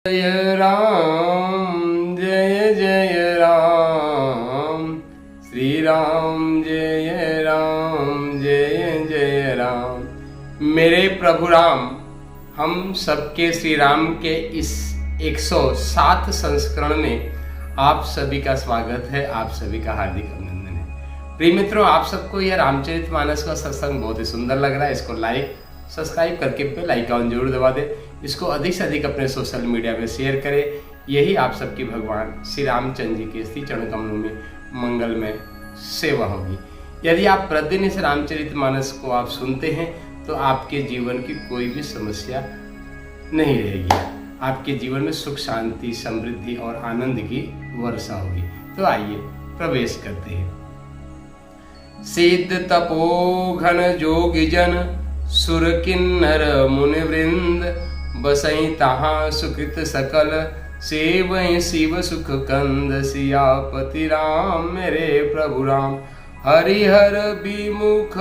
जय राम जय राम श्री राम जय जय राम। मेरे प्रभु राम, हम सबके श्री राम के इस 107 संस्करण में आप सभी का स्वागत है, आप सभी का हार्दिक अभिनंदन है। प्रिय मित्रों, आप सबको यह रामचरितमानस का सत्संग बहुत ही सुंदर लग रहा है। इसको लाइक सब्सक्राइब करके बेल आइकॉन जरूर दबा दें। इसको अधिक से अधिक अपने सोशल मीडिया में शेयर करें। यही आप सबकी भगवान श्री रामचंद्र जी के श्री चरण कमलों में मंगलमय सेवा होगी। यदि आप प्रतिदिन इस रामचरितमानस को आप सुनते हैं तो आपके जीवन की कोई भी समस्या नहीं रहेगी। आपके जीवन में सुख शांति समृद्धि और आनंद की वर्षा होगी। तो आइए प्रवेश करते हैं। सिद्ध तपो घन जोगी जन सुर किन्नर मुनि वृंद बसई तहाँ सुकृत सकल सेवई शिव सुख कंद। सियापति राम मेरे प्रभु राम, हरिहर विमुख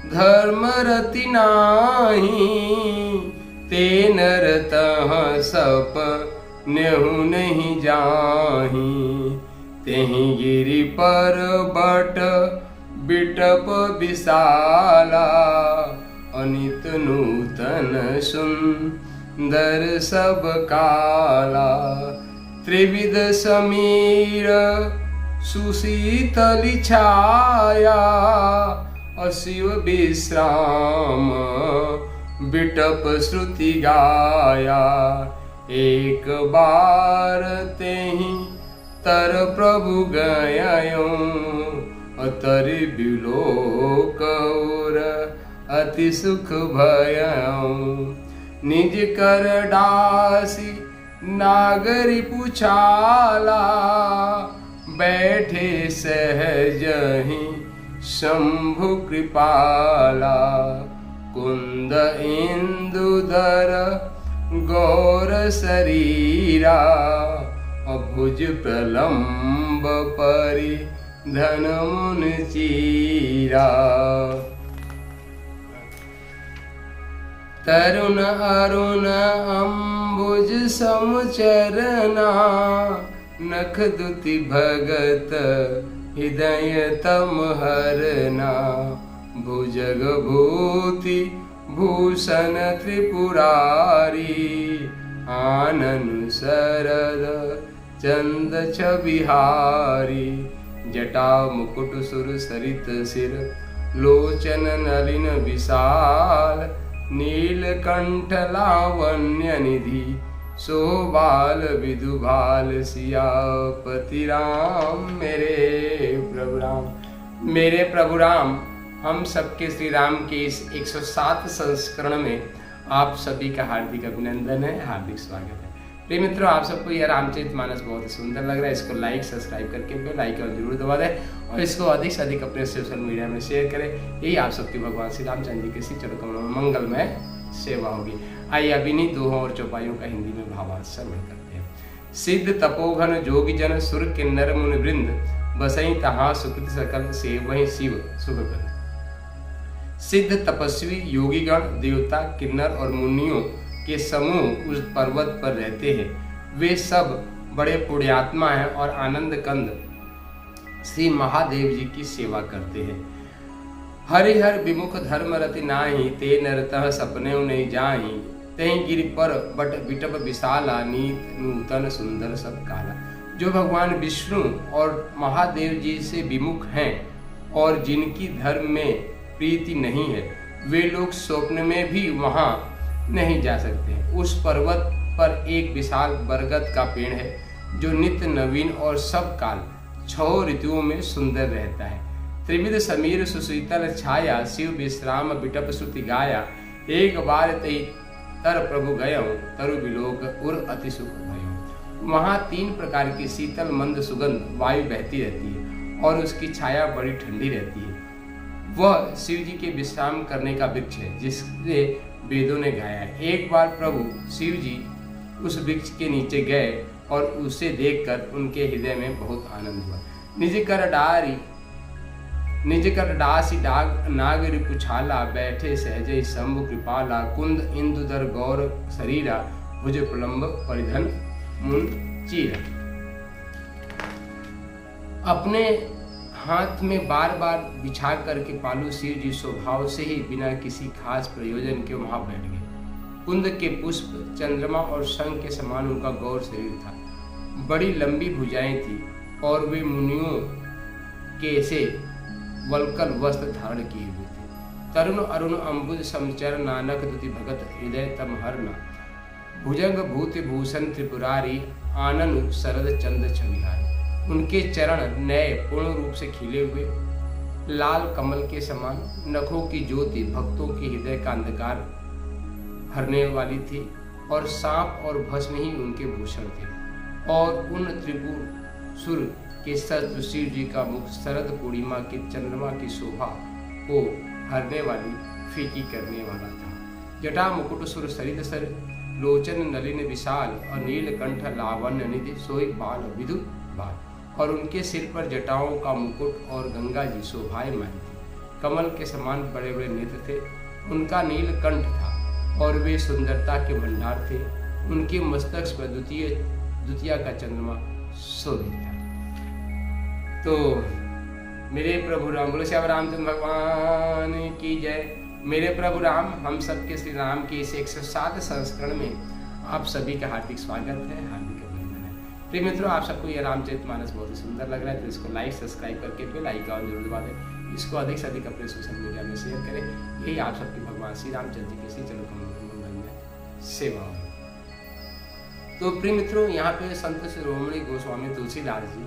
धर्म रति नाही। ते नर तह सप नेहु नहीं जाही। तेहि गिरि पर बट बिटप विशाला। अनित नूतन सुंदर सब काला। त्रिविध समीर सुशीतली छाया। अशिव विश्राम बिटप श्रुति गाया। एक बार तेहि तर प्रभु गयो। अतर बिलोक अति सुख भयऊ। निज कर दासी नागरी पुछाला। बैठे सहज ही शंभु कृपाला। कुंद इंदुधर गौर शरीरा। अभुज प्रलंब परि धन मुन चीरा। तरुण अरुण अम्बुज समचरना। नख दुति भगत हृदय तम हरना। भुजग भूति भूषण त्रिपुरारी। आनन शरद चंद छबिहारी। जटा मुकुट सुर सरित सिर। लोचन नलिन विशाल। नीलकंठ लावण्य निधि। शोभाल विदुभाल। सियापति राम मेरे प्रभु राम। मेरे प्रभु राम, हम सबके श्री राम के इस 107 संस्करण में आप सभी का हार्दिक अभिनंदन है, हार्दिक स्वागत है। प्रिय मित्रों, आप सबको यह रामचरितमानस बहुत ही सुंदर लग रहा है। इसको लाइक सब्सक्राइब करके बेल आइकन जरूर दबा दें और इसको अधिक से अधिक अपने सोशल मीडिया में शेयर करें। यही आप सबकी भगवान श्री रामचंद्र जी के श्री चरण कमलों में मंगलमय सेवा होगी। आइए अब इन्हीं दोहों और चौपाइयों का हिंदी में भावार्थ श्रवण करते हैं। सिद्ध तपोघन जोगी जन सुर किन्नर मुनि वृंद बसई तहाँ सुकृत सकल सेवहि शिव सुख कंद। सिद्ध तपस्वी योगीगण देवता किन्नर और मुनियों के समूह उस पर्वत पर रहते हैं। वे सब बड़े पुण्यात्मा हैं और आनंद कंद श्री महादेव जी की सेवा करते हैं। हरिहर विमुख धर्म रति नाही। ते नरतः सपने नहीं जाही। तेहि गिरि पर बट बिटप विशाला। नीत नूतन सुंदर सब काला। जो भगवान विष्णु और महादेव जी से विमुख हैं और जिनकी धर्म में प्रीति नहीं है, वे लोग स्वप्न में भी वहां नहीं जा सकते हैं। उस पर्वत पर एक विशाल बरगद का पेड़ है जो नित्य नवीन और सब काल 6 ऋतुओं में सुंदर रहता है। त्रिविध समीर सुशीतल छाया। शिव विश्राम बिटप श्रुति गाया। एक बार तई तर प्रभु गयो। तरु बिलोक उर अति सुख भयो। वहाँ 3 प्रकार की शीतल मंद सुगंध वायु बहती रहती है और उसकी छाया बड़ी ठंडी रहती है। वह शिव जी के विश्राम करने का वृक्ष है जिससे वेदों ने गाया है। एक बार प्रभु शिव जी उस वृक्ष के नीचे गए और उसे देखकर उनके हृदय में बहुत आनंद हुआ। निज कर डासी डाग नाग रिपुछाला। बैठे सहजय शंभु कृपाला। कुंद इंदुधर गौर शरीरा। भुज प्रलंब परिधन मुन चीर। अपने हाथ में बार बार बिछा करके पालू शिव जी स्वभाव से ही बिना किसी खास प्रयोजन के वहां बैठ गए। कुंद के पुष्प, चंद्रमा और शंख के समान उनका गौर शरीर था। बड़ी लंबी भुजाएं थी और वे मुनियों के से वल्कल वस्त्र धारण किए हुए थे। तरुण अरुण अम्बुज समचर नानक दुति भगत हृदय तम हरना। भुजंग भूति भूषण त्रिपुरारी आनंद शरद चंद छविहारी। उनके चरण नए पूर्ण रूप से खिले हुए, लाल कमल के समान, नखों की ज्योति भक्तों के हृदय का अंधकार हरने वाली थी और सांप और भस्म ही उनके भूषण थे। और उन त्रिपुर सुर के शत्रु शिव जी का मुख शरद पूर्णिमा के चंद्रमा की शोभा को हरने वाली फीकी करने वाला था। जटा मुकुट सुर सरित सर, लोचन नलिन विशाल और नीलकंठ लावण्य निधि सोई बाल विधु बाल। और उनके सिर पर जटाओं का मुकुट और गंगा जी शोभायमान थी। कमल के समान बड़े बड़े नेत्र थे। उनका नीलकंठ था और वे सुंदरता के भंडार थे। उनके मस्तक पर द्वितीय का चंद्रमा शोभित था। तो मेरे प्रभु राम, बोलो श्याम रामचंद्र भगवान की जय। मेरे प्रभु राम, हम सबके श्री राम के इस 107 संस्करण में आप सभी का हार्दिक स्वागत है, हार्दिक अभिनंदन है। प्रिय मित्रों, आप सबको यह रामचरितमानस बहुत ही सुंदर लग रहा है तो इसको लाइक सब्सक्राइब करके बेल आइकन जरूर दबा दें। इसको अधिक से अधिक अपने सोशल मीडिया में शेयर करें। यही आप सबके भगवान श्री रामचंद्र जी के श्री चरण कमल में सेवा हो। तो प्रिय मित्रों, यहाँ पे संत शिरोमणि गोस्वामी तुलसीदास जी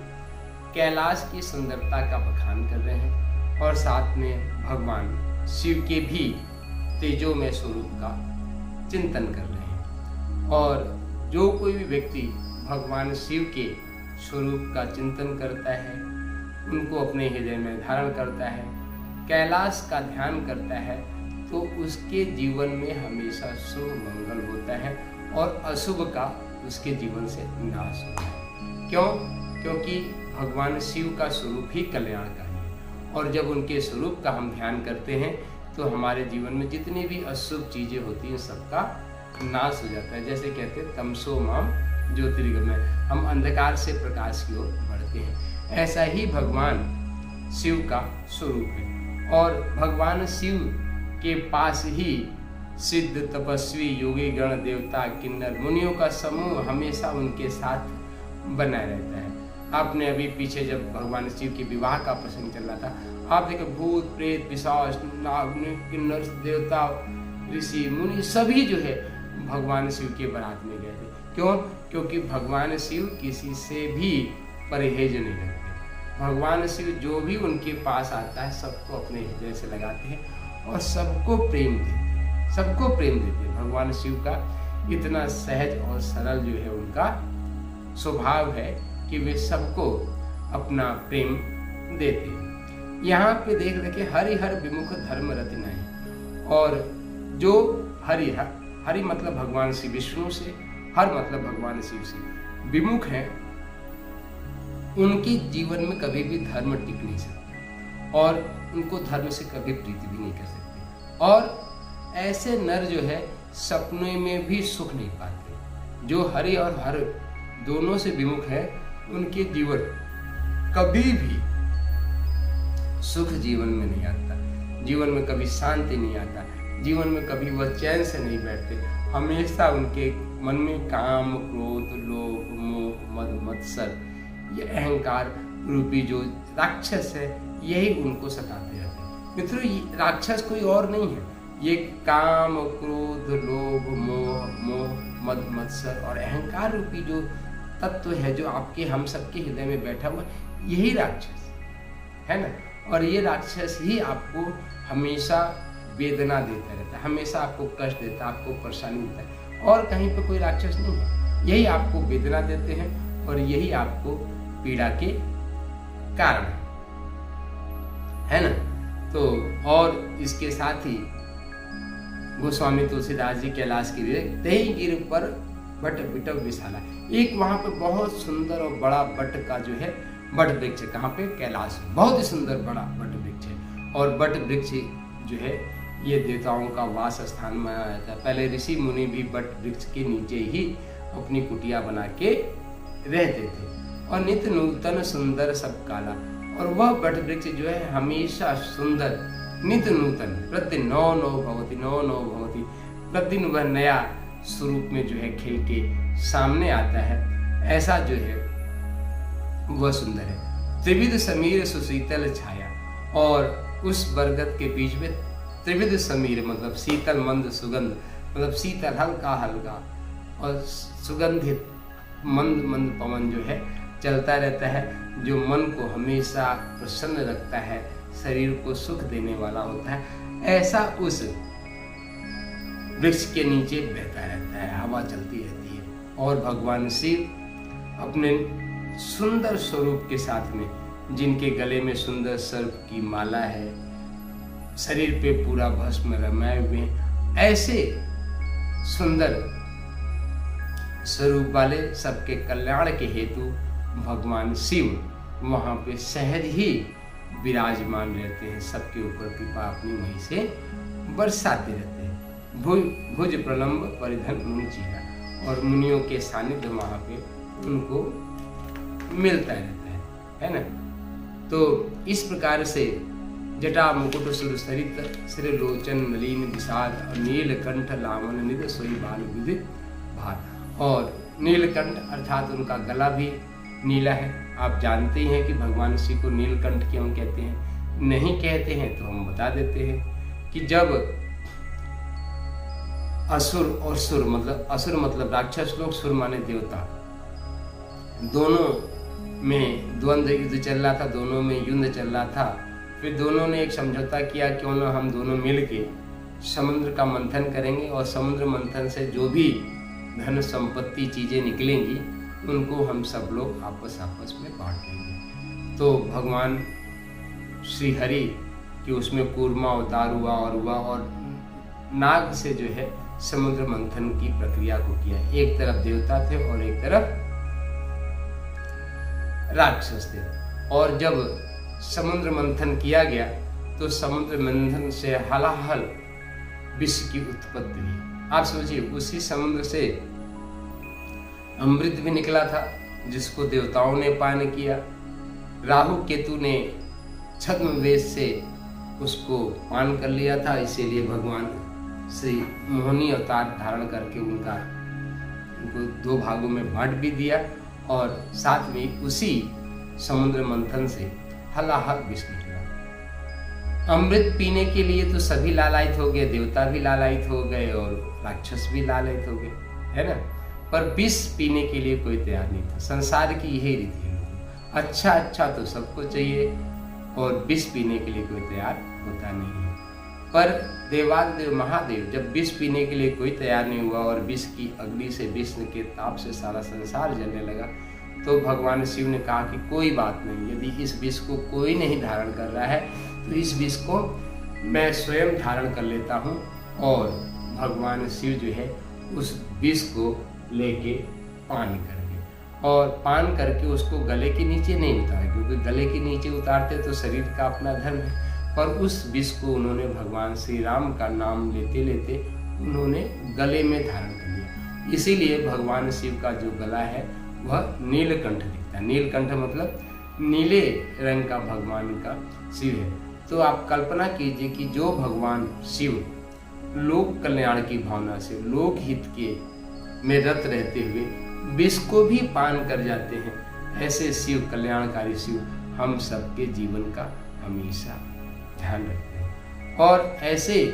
कैलाश की सुंदरता का बखान कर रहे हैं और साथ में भगवान शिव के भी तेजोमय स्वरूप का चिंतन कर रहे हैं। और जो कोई भी व्यक्ति भगवान शिव के स्वरूप का चिंतन करता है, उनको अपने हृदय में धारण करता है, कैलाश का ध्यान करता है, तो उसके जीवन में हमेशा शुभ मंगल होता है और अशुभ का उसके जीवन से नाश होता है। क्यों? क्योंकि भगवान शिव का स्वरूप ही कल्याणकारी है और जब उनके स्वरूप का हम ध्यान करते हैं तो हमारे जीवन में जितनी भी अशुभ चीजें होती हैं सबका नाश हो जाता है। जैसे कहते हैं तमसो माम ज्योतिर्गमय, हम अंधकार से प्रकाश की ओर बढ़ते हैं। ऐसा ही भगवान शिव का स्वरूप है और भगवान शिव के पास ही सिद्ध तपस्वी योगी गण देवता किन्नर मुनियों का समूह हमेशा उनके साथ बना रहता है। आपने अभी पीछे जब भगवान शिव के विवाह का प्रसंग चल रहा था, आप देखें भूत प्रेत पिशाच नाग किन्नर देवता ऋषि मुनि सभी जो है भगवान शिव के बारात में गए थे। क्यों? क्योंकि भगवान शिव किसी से भी परहेज नहीं रखते। भगवान शिव जो भी उनके पास आता है सबको अपने हृदय से लगाते हैं और सबको प्रेम देते हैं, सबको प्रेम देते हैं। भगवान शिव का इतना सहज और सरल जो है उनका स्वभाव है कि वे सबको अपना प्रेम देते हैं। यहाँ पे देख रखे हरिहर विमुख धर्म रति नहीं, और जो हरि मतलब भगवान श्री विष्णु से, हर मतलब भगवान शिव से विमुख हैं, उनके जीवन में कभी भी धर्म टिक नहीं सकता और उनको धर्म से कभी प्रीति भी नहीं कर सकते। और ऐसे नर जो है सपने में भी सुख नहीं पाते। जो हरि और हर दोनों से विमुख है उनके जीवन कभी भी सुख जीवन में नहीं आता, जीवन में कभी शांति नहीं आता, जीवन में कभी वह चैन से नहीं बैठते। हमेशा उनके मन में काम क्रोध लोभ मोह मद मत्सर, ये अहंकार रूपी जो राक्षस है यही उनको सताते रहते हैं। मित्रों, ये राक्षस कोई और नहीं है, ये काम क्रोध लोभ मोह मद मत्सर और अहंकार रूपी जो तत्व है जो आपके हम सबके हृदय में बैठा हुआ, यही राक्षस है ना। और ये राक्षस ही आपको हमेशा वेदना देता रहता है, हमेशा आपको कष्ट देता है, आपको परेशानी देता है, और कहीं पर कोई राक्षस नहीं है। यही आपको वेदना देते हैं और यही आपको पीड़ा के कारण है ना। तो और इसके साथ ही गोस्वामी तुलसीदास जी कैलाश की तही गिर पर बट बिटव विशाला, एक वहां पे बहुत सुंदर और बड़ा बट का जो है बट वृक्ष है। कहाँ पे? कैलाश। बहुत ही सुंदर बड़ा बट वृक्ष है और बट वृक्ष जो है ये देवताओं का वास स्थान माना जाता है। पहले ऋषि मुनि भी वट वृक्ष के नीचे ही अपनी कुटिया बना के रहते थे। और नित्य नूतन सुंदर सब काला, और वह वट वृक्ष जो है हमेशा सुंदर, नित्य नूतन, प्रतिदिन नौ नौ भवती, प्रतिदिन वह नया स्वरूप में जो है खिल के सामने आता है, ऐसा जो है वह सुंदर है। त्रिविध समीर सुशीतल छाया, और उस बरगद के बीच में त्रिविध समीर मतलब शीतल मंद सुगंध, मतलब शीतल हल्का हल्का और सुगंधित मंद मंद पवन जो है चलता रहता है, जो मन को हमेशा प्रसन्न रखता है, शरीर को सुख देने वाला होता है। ऐसा उस वृक्ष के नीचे बहता रहता है, हवा चलती रहती है। और भगवान शिव अपने सुंदर स्वरूप के साथ में, जिनके गले में सुंदर सर्प की माला है, शरीर पे पूरा भस्म रमाए हुए हैं, ऐसे सुंदर स्वरूप वाले सबके कल्याण के हेतु भगवान शिव वहाँ पे सहज ही विराजमान रहते हैं, सबके ऊपर कृपा अपनी वहीं से बरसाते रहते हैं। भुज प्रलंब परिधन मुनि चीरा, और मुनियों के सानिध्य वहाँ पे उनको मिलता रहता है ना। तो इस प्रकार से जटा मुकुट सुरसरित श्री लोचन नलीन विषाद, और नीलकंठ लावन निध सोई बाल विदित भार। और नीलकंठ अर्थात उनका गला भी नीला है। आप जानते ही हैं कि भगवान शिव को नीलकंठ क्यों कहते हैं, नहीं कहते हैं तो हम बता देते हैं कि जब असुर और सुर, मतलब असुर मतलब राक्षस लोग, सुर माने देवता, दोनों में द्वंद्व युद्ध चल रहा था, दोनों में युद्ध चल रहा था। फिर दोनों ने एक समझौता किया, क्यों ना हम दोनों मिलके समुद्र का मंथन करेंगे, और समुद्र मंथन से जो भी धन संपत्ति चीजें निकलेंगी उनको हम सब लोग आपस में बांट लेंगे। तो भगवान श्री हरि कि उसमें कूर्मा अवतार हुआ और नाग से जो है समुद्र मंथन की प्रक्रिया को किया। एक तरफ देवता थे और एक तरफ राक्षस थे। और जब समुद्र मंथन किया गया तो समुद्र मंथन से हलाहल विष की उत्पत्ति हुई। आप सोचिए, उसी समुद्र से अमृत भी निकला था जिसको देवताओं ने पान किया। राहु केतु ने छद्म वेश से उसको पान कर लिया था, इसीलिए भगवान श्री मोहिनी अवतार धारण करके उनको दो भागों में बांट भी दिया, और साथ में उसी समुद्र मंथन से हलाहल विष निकला। अमृत पीने के लिए तो सभी लालायित हो गए, देवता भी लालायित हो गए और राक्षस भी लालायित हो गए, है ना। पर विष पीने के लिए कोई तैयार नहीं था। संसार की यही रीति है, अच्छा तो सबको चाहिए और विष पीने के लिए कोई तैयार होता नहीं है। पर देवादिदेव महादेव जब विष पीने के लिए कोई तैयार नहीं हुआ और विष की अग्नि से, विष्णु के ताप से सारा संसार जलने लगा, तो भगवान शिव ने कहा कि कोई बात नहीं, यदि इस विष को कोई नहीं धारण कर रहा है तो इस विष को मैं स्वयं धारण कर लेता हूँ। और भगवान शिव जो है उस विष को लेके पान कर गए, और पान करके उसको गले के नीचे नहीं उतारा, क्योंकि गले के नीचे उतारते तो शरीर का अपना धर्म है। पर उस विष को उन्होंने भगवान श्री राम का नाम लेते लेते उन्होंने गले में धारण कर लिया। इसीलिए भगवान शिव का जो गला है वह नीलकंठ दिखता है। नीलकंठ मतलब नीले रंग का भगवान का शिव है। तो आप कल्पना कीजिए कि जो भगवान शिव लोक कल्याण की भावना से, लोक हित के में रत रहते हुए विष को भी पान कर जाते हैं, ऐसे शिव, कल्याणकारी शिव हम सबके जीवन का हमेशा ध्यान रखते हैं। और ऐसे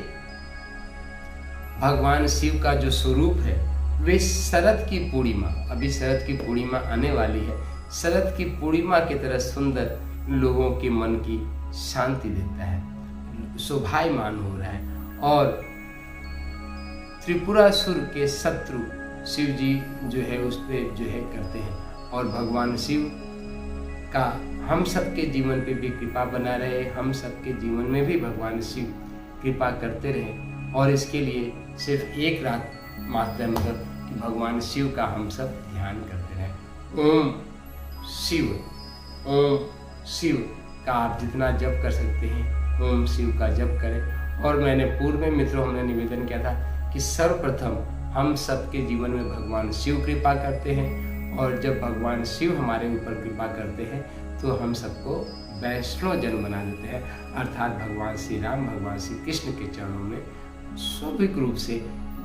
भगवान शिव का जो स्वरूप है वे शरद की पूर्णिमा, अभी शरद की पूर्णिमा आने वाली है, शरद की पूर्णिमा की तरह सुंदर लोगों के मन की शांति देता है, शोभायमान हो रहा है। और त्रिपुरासुर के शत्रु शिव जी जो है उस पर जो है करते हैं, और भगवान शिव का हम सबके जीवन पे भी कृपा बना रहे, हम सबके जीवन में भी भगवान शिव कृपा करते रहे। और इसके लिए सिर्फ एक रात मात्र मतलब कि भगवान शिव का हम सब ध्यान करते रहे। ओम शिव का आप जितना जप कर सकते हैं ओम शिव का जप करें। और मैंने पूर्व में मित्रों हमने निवेदन किया था कि सर्वप्रथम हम सबके जीवन में भगवान शिव कृपा करते हैं, और जब भगवान शिव हमारे ऊपर कृपा करते हैं तो हम सबको वैष्णव जन बना देते हैं, अर्थात भगवान श्री राम भगवान श्री कृष्ण के चरणों में स्वाभाविक रूप से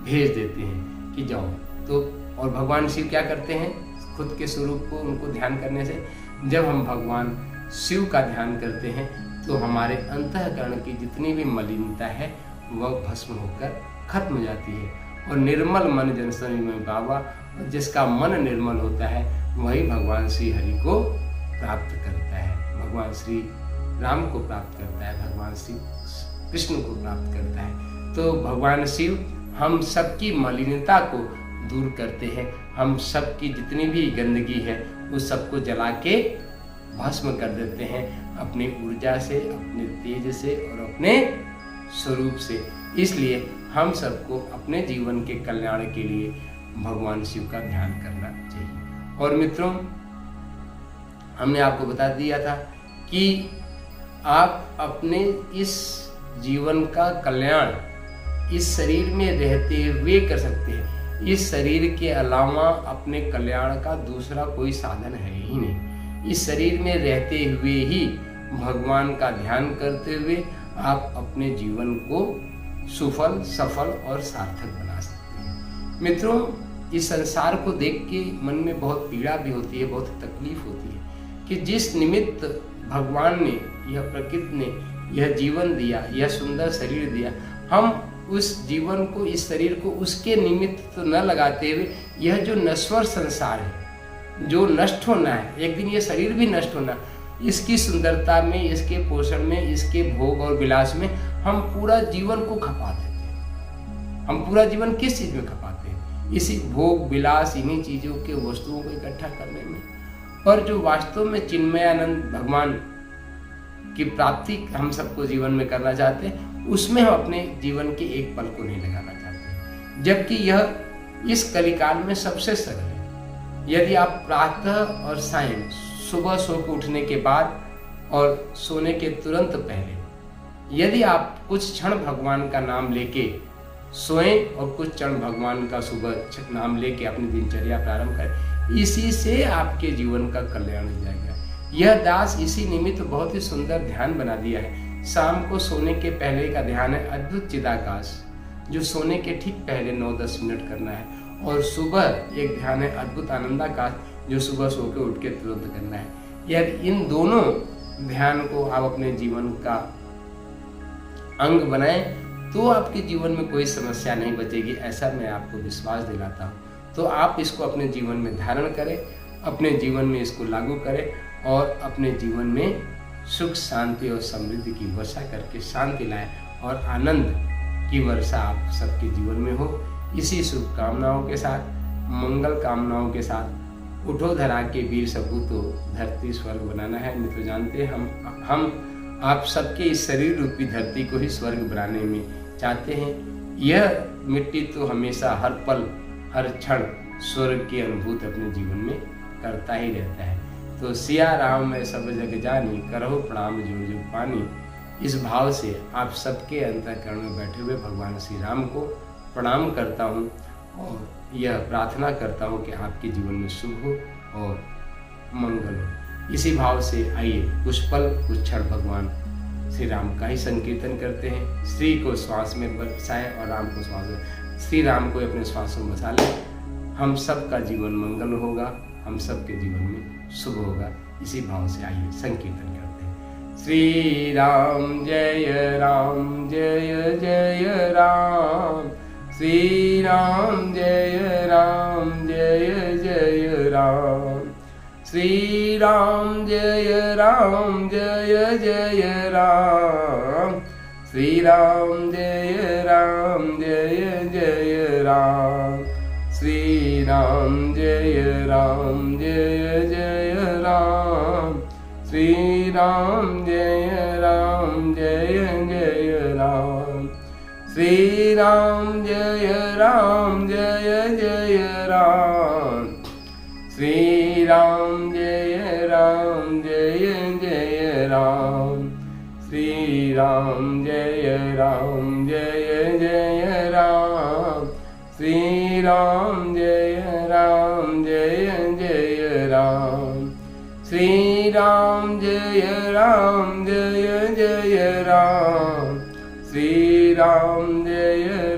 भेज देते हैं कि जाओ। तो और भगवान शिव क्या करते हैं, खुद के स्वरूप को उनको ध्यान करने से जब हम भगवान शिव का ध्यान करते हैं तो हमारे अंतःकरण की जितनी भी मलिनता है वह भस्म होकर खत्म हो जाती है, और निर्मल मन जनसनी में बाबा, जिसका मन निर्मल होता है वही भगवान श्री हरि को प्राप्त करता है, भगवान श्री राम को प्राप्त करता है, भगवान श्री कृष्ण को प्राप्त करता है। तो भगवान शिव हम सबकी मलिनता को दूर करते हैं, हम सबकी जितनी भी गंदगी है उस सबको जला के भस्म कर देते हैं अपनी ऊर्जा से, अपने तेज से और अपने स्वरूप से। इसलिए हम सबको अपने जीवन के कल्याण के लिए भगवान शिव का ध्यान करना चाहिए। और मित्रों, हमने आपको बता दिया था कि आप अपने इस जीवन का कल्याण इस शरीर में रहते हुए कर सकते हैं। इस शरीर के अलावा अपने कल्याण का दूसरा कोई साधन है ही नहीं। इस शरीर में रहते हुए ही भगवान का ध्यान करते हुए आप अपने जीवन को सुफल, सफल और सार्थक बना सकते हैं। मित्रों, इस संसार को देख के मन में बहुत पीड़ा भी होती है, बहुत तकलीफ होती है कि जिस निमित्त भगवान ने, यह प्रकृति ने यह जीवन दिया, यह सुंदर शरीर दिया, हम उस जीवन को, इस शरीर को उसके निमित्त तो न लगाते हुए यह जो नश्वर संसार है, जो नष्ट होना है, एक दिन यह शरीर भी नष्ट होना, इसकी सुंदरता में, इसके पोषण में, इसके भोग और विलास में हम पूरा जीवन को खपा देते हैं। हम पूरा जीवन किस चीज में खपाते हैं? इसी भोग विलास, इन्हीं चीजों के वस्तुओं को इकट्ठा करने में। पर जो वास्तव में चिन्मयानंद भगवान की प्राप्ति हम सबको जीवन में करना चाहते हैं, उसमें हम अपने जीवन के एक पल को नहीं लगाना चाहते, जबकि यह इस कलिकाल में सबसे सरल है। यदि आप प्रातः और सायं, सुबह सो के उठने के बाद और सोने के तुरंत पहले यदि आप कुछ क्षण भगवान का नाम लेके सोएं और कुछ क्षण भगवान का सुबह नाम लेके अपनी दिनचर्या प्रारंभ करें, इसी से आपके जीवन का कल्याण हो जाएगा। यह दास इसी निमित्त बहुत ही सुंदर ध्यान बना दिया है। शाम को सोने के पहले का ध्यान है अद्भुत चिदाकाश, जो सोने के ठीक पहले 9-10 मिनट करना है, और सुबह एक ध्यान है अद्भुत आनंदाकाश, जो सुबह सो के उठ के तुरंत करना है। यदि इन दोनों ध्यान को आप अपने जीवन का अंग बनाएं तो आपके जीवन में कोई समस्या नहीं बचेगी, ऐसा मैं आपको विश्वास दिलाता हूँ। तो आप इसको अपने जीवन में धारण करें, अपने जीवन में इसको लागू करें और अपने जीवन में सुख, शांति और समृद्धि की वर्षा करके शांति लाएं और आनंद की वर्षा आप सबके जीवन में हो। इसी शुभकामनाओं के साथ, मंगल कामनाओं के साथ उठो धरा के वीर सपूतो, धरती स्वर्ग बनाना है। मित्र जानते हैं हम आप सबके इस शरीर रूपी धरती को ही स्वर्ग बनाने में चाहते हैं। यह मिट्टी तो हमेशा हर पल हर क्षण स्वर्ग की अनुभूति अपने जीवन में करता ही रहता है। तो सिया राम मैं सब जग जानी, करहो प्रणाम जो जो पानी। इस भाव से आप सबके अंतःकरण में बैठे हुए भगवान श्री राम को प्रणाम करता हूँ और यह प्रार्थना करता हूँ कि आपके जीवन में शुभ हो और मंगल हो। इसी भाव से आइए कुछ पल कुछ क्षण भगवान श्री राम का ही संकीर्तन करते हैं। श्री को श्वास में बसाए और राम को श्वास में, श्री राम को अपने श्वास में बसा लें। हम सबका जीवन मंगल होगा, हम सबके जीवन में शुभ होगा। इसी भाव से आइए संकीर्तन करते हैं। श्री राम जय राम जय जय राम, श्री राम जय राम जय जय राम, श्री राम जय राम जय जय राम, श्री राम जय राम जय जय राम, श्री राम जय राम जय जय राम, श्री राम जय राम जय जय राम, श्री राम जय राम जय जय राम, श्री राम जय राम जय जय राम, श्री राम जय जय राम, श्री राम जय जय राम, श्री राम जय जय राम, श्री राम जय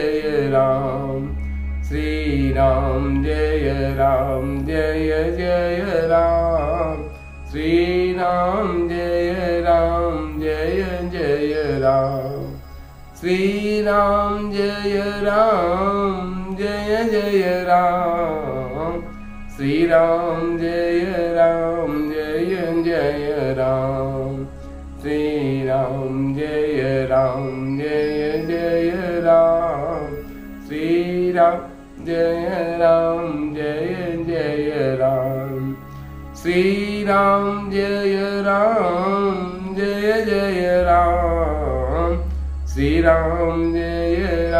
जय राम, श्री राम जय जय राम, श्री राम जय जय राम, श्री राम जय जय राम, श्री राम जय जय राम, श्री राम जय जय राम, श्री राम जय जय राम, श्री राम जय जय राम, श्री राम जय